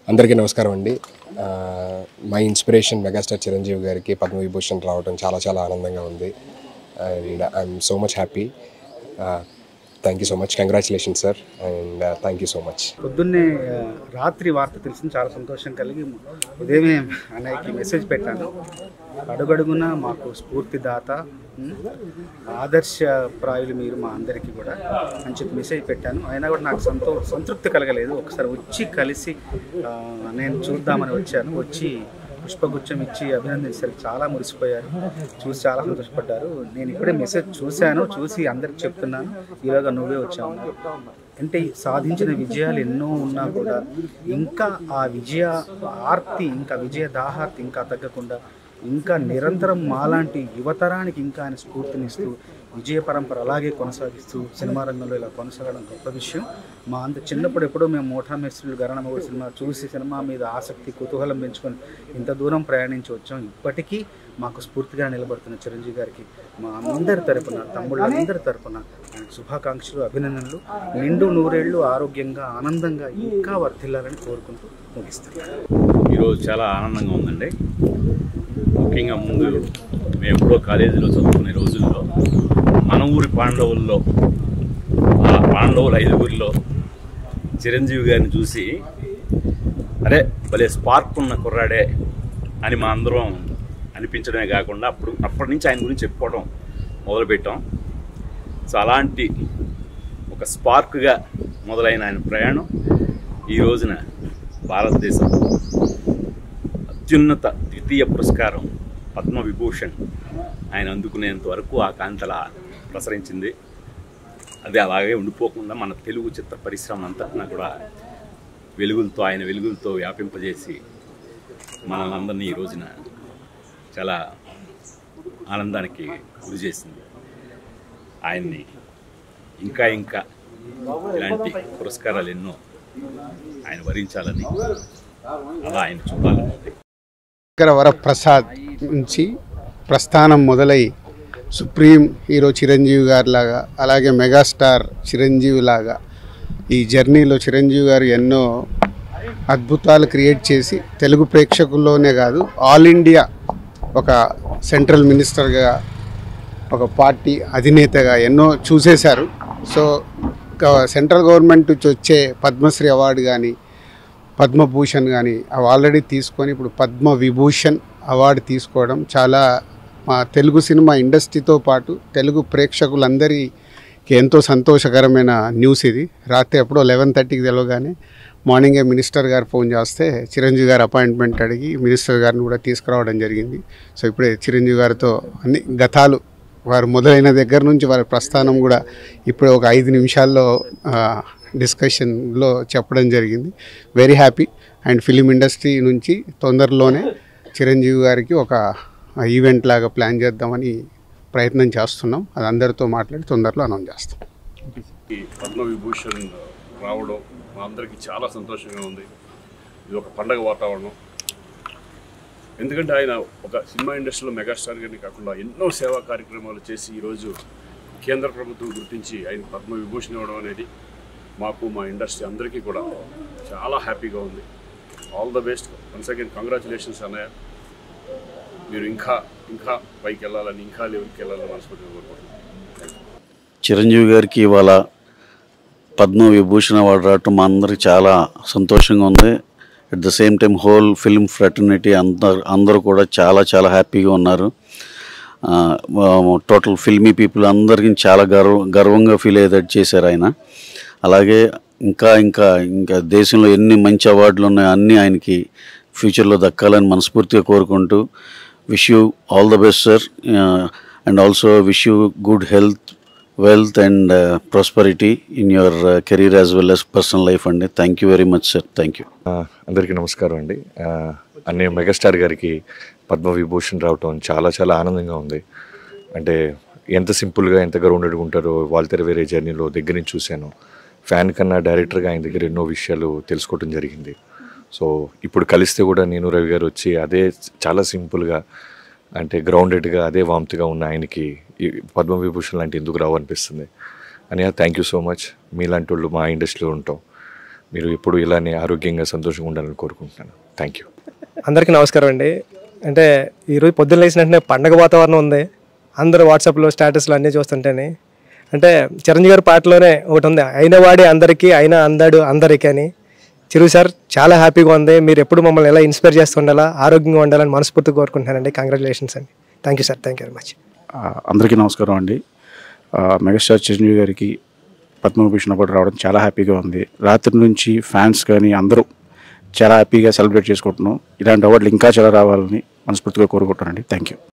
అందరికీ నమస్కారం అండి. మై ఇన్స్పిరేషన్ మెగాస్టార్ చిరంజీవి గారికి పద్మవిభూషణ్ రావడం చాలా చాలా ఆనందంగా ఉంది. And I'm so much happy. Thank you so much. Congratulations sir and thank you so much. పొద్దున్నే రాత్రి వార్త తెలిసింది, చాలా సంతోషం కలిగి ఉదయమే అన్నయ్యకి మెసేజ్ పెట్టాను. అడుగడుగున మాకు స్ఫూర్తిదాత, ఆదర్శప్రాయులు మీరు మా అందరికీ కూడా అని చెప్పి మెసేజ్ పెట్టాను. అయినా కూడా నాకు సంతృప్తి కలగలేదు. ఒకసారి వచ్చి కలిసి నేను చూద్దామని వచ్చాను. వచ్చి పుష్పగుచ్చం ఇచ్చి అభినందించారు. చాలా మురిసిపోయారు, చూసి చాలా సంతోషపడ్డారు. నేను ఇప్పుడే మెసేజ్ చూశాను, చూసి అందరికి చెప్తున్నాను, ఈలోగా నువ్వే వచ్చావు. అంటే సాధించిన విజయాలు ఎన్నో ఉన్నా కూడా ఇంకా ఆ విజయ ఆర్తి, ఇంకా విజయ దాహార్తి ఇంకా తగ్గకుండా ఇంకా నిరంతరం మాలాంటి యువతరానికి ఇంకా ఆయన స్ఫూర్తినిస్తూ విజయ పరంపర అలాగే కొనసాగిస్తూ సినిమా రంగంలో ఇలా కొనసాగడం గొప్ప విషయం. మా అంత చిన్నప్పుడు ఎప్పుడో మేము మోఠా మేస్త్రులు గరణమగూడ సినిమా చూసి సినిమా మీద ఆసక్తి కుతూహలం పెంచుకొని ఇంత దూరం ప్రయాణించి వచ్చాం. ఇప్పటికీ మాకు స్ఫూర్తిగా నిలబడుతున్న చిరంజీవి గారికి మా అందరి తరపున, తమ్ముళ్ళందరి తరపున ఆయనకు శుభాకాంక్షలు, అభినందనలు. నిండు నూరేళ్లు ఆరోగ్యంగా ఆనందంగా ఇంకా వర్ధిల్లాలని కోరుకుంటూ ముగిస్తాను. ఈరోజు చాలా ఆనందంగా ఉందండి. ముఖ్యంగా ముందు మేము ఎప్పుడో కాలేజీలో చదువుకునే రోజుల్లో మన ఊరి పాండవుల్లో, ఆ పాండవుల 5గురిలో చిరంజీవి గారిని చూసి అరే భలే స్పార్క్ ఉన్న కుర్రాడే అని మా అందరం అనిపించడమే కాకుండా అప్పటి నుంచి ఆయన గురించి చెప్పుకోవడం మొదలుపెట్టాం. సో అలాంటి ఒక స్పార్క్గా మొదలైన ఆయన ప్రయాణం ఈ రోజున భారతదేశం అత్యున్నత ద్వితీయ పురస్కారం పద్మవిభూషణ్ ఆయన అందుకునేంత వరకు ఆ కాంతల ప్రసరించింది. అది అలాగే ఉండిపోకుండా మన తెలుగు చిత్ర పరిశ్రమ అంతటినా కూడా ఆయన వెలుగులతో వ్యాపింపజేసి మనల్ని అందరినీ ఈ రోజున చాలా ఆనందానికి గురి చేసింది. ఆయన్ని ఇంకా ఇలాంటి పురస్కారాలు ఎన్నో ఆయన వరించాలని, అలా ఆయన చూడాలని. వరప్రసాద్ నుంచి ప్రస్థానం మొదలై సుప్రీం హీరో చిరంజీవి గారి లాగా, అలాగే మెగాస్టార్ చిరంజీవి లాగా ఈ జర్నీలో చిరంజీవి గారు ఎన్నో అద్భుతాలు క్రియేట్ చేసి తెలుగు ప్రేక్షకుల్లోనే కాదు ఆల్ ఇండియా ఒక సెంట్రల్ మినిస్టర్గా, ఒక పార్టీ అధినేతగా ఎన్నో చూసేశారు. సో సెంట్రల్ గవర్నమెంట్ నుంచి వచ్చే పద్మశ్రీ అవార్డు కానీ, పద్మభూషణ్ కానీ అవి ఆల్రెడీ తీసుకొని ఇప్పుడు పద్మవిభూషణ్ అవార్డు తీసుకోవడం చాలా మా తెలుగు సినిమా ఇండస్ట్రీతో పాటు తెలుగు ప్రేక్షకులందరికీ ఎంతో సంతోషకరమైన న్యూస్ ఇది. రాత్రి ఎప్పుడో 11:30కి తెలవగానే మార్నింగే మినిస్టర్ గారు ఫోన్ చేస్తే చిరంజీవి గారు అపాయింట్మెంట్ అడిగి మినిస్టర్ గారిని కూడా తీసుకురావడం జరిగింది. సో ఇప్పుడే చిరంజీవి గారితో అన్ని గతాలు వారు మొదలైన దగ్గర నుంచి వారి ప్రస్థానం కూడా ఇప్పుడు ఒక 5 నిమిషాల్లో డిస్కషన్లో చెప్పడం జరిగింది. Very happy. And film industry నుంచి తొందరలోనే చిరంజీవి గారికి ఒక ఈవెంట్ లాగా ప్లాన్ చేద్దామని ప్రయత్నం చేస్తున్నాం. అది అందరితో మాట్లాడి తొందరలో అనౌన్స్ చేస్తాం. ఈ పద్మవిభూషణ్ రావడం మా అందరికీ చాలా సంతోషంగా ఉంది. ఇది ఒక పండగ వాతావరణం. ఎందుకంటే ఆయన ఒక సినిమా ఇండస్ట్రీలో మెగాస్టార్ గారిని కాకుండా ఎన్నో సేవా కార్యక్రమాలు చేసి ఈరోజు కేంద్ర ప్రభుత్వం గుర్తించి ఆయన పద్మవిభూషణ్ ఇవ్వడం అనేది మాకు, మా ఇండస్ట్రీ అందరికీ కూడా చాలా హ్యాపీగా ఉంది. All the best. Once again congratulations అన్నయ్య. మీరు ఇంకా పైకి వెళ్ళాలని, ఇంకా లెవెల్కి వెళ్ళాలని మనస్ఫూర్తిగా కోరుకుంటున్నాను. చిరంజీవి గారికి ఇవాళ పద్మవిభూషణ్ అవార్డు రావటం మా అందరికి చాలా సంతోషంగా ఉంది. At the same time whole film fraternity అందరూ కూడా చాలా హ్యాపీగా ఉన్నారు. టోటల్ ఫిల్మీ పీపుల్ అందరికీ చాలా గర్వంగా ఫీల్ అయ్యేటట్టు చేశారు ఆయన. అలాగే ఇంకా దేశంలో ఎన్ని మంచి అవార్డులు ఉన్నాయో అన్నీ ఆయనకి ఫ్యూచర్లో దక్కాలని మనస్ఫూర్తిగా కోరుకుంటూ wish you all the best sir. And also wish you good health, wealth and prosperity in your career as well as personal life అండి. Thank you very much sir. Thank you. అందరికీ నమస్కారం అండి. అన్నయ్య మెగాస్టార్ గారికి పద్మవిభూషణ్ రావటం చాలా ఆనందంగా ఉంది. అంటే ఎంత సింపుల్గా, ఎంత గ్రౌండెడ్గా ఉంటారో వాల్తెర వేరే జర్నీలో దగ్గర నుంచి చూశాను. ఫ్యాన్ కన్నా డైరెక్టర్గా ఆయన దగ్గర ఎన్నో విషయాలు తెలుసుకోవడం జరిగింది. సో ఇప్పుడు కలిస్తే కూడా నేను రవి గారు వచ్చి అదే చాలా సింపుల్గా, అంటే గ్రౌండెడ్గా, అదే వామ్తిగా ఉన్న ఆయనకి పద్మవిభూషణ్ లాంటి ఎందుకు రావు అనిపిస్తుంది. అని థ్యాంక్ యూ సో మచ్. మీలాంటి వాళ్ళు మా ఇండస్ట్రీలో ఉంటాం. మీరు ఎప్పుడు ఇలానే ఆరోగ్యంగా సంతోషంగా ఉండాలని కోరుకుంటున్నాను. Thank you. అందరికీ నమస్కారం అండి. అంటే ఈరోజు పొద్దున్న లేచిన వెంటనే పండగ వాతావరణం ఉంది. అందరూ వాట్సాప్లో స్టేటస్లు అన్నీ చూస్తుంటేనే అంటే చిరంజీవి గారి పాటలోనే ఒకటి ఉంది, అయిన వాడే అందరికీ అయినా అందాడు అందరికీ అని. చిరు సార్ చాలా హ్యాపీగా ఉంది. మీరు ఎప్పుడు మమ్మల్ని ఎలా ఇన్స్పైర్ చేస్తుండాలా, ఆరోగ్యంగా ఉండాలని మనస్ఫూర్తిగా కోరుకుంటున్నానండి. కంగ్రాచులేషన్స్ అండి. Thank you sir. Thank you very much. అందరికీ నమస్కారం అండి. మెగాస్టార్ చిరంజీవి గారికి పద్మవిభూషణ్ అవార్డు రావడం చాలా హ్యాపీగా ఉంది. రాత్రి నుంచి ఫ్యాన్స్ కానీ అందరూ చాలా హ్యాపీగా సెలబ్రేట్ చేసుకుంటున్నాం. ఇలాంటి అవార్డులు ఇంకా చాలా రావాలని మనస్ఫూర్తిగా కోరుకుంటున్నానండి. Thank you.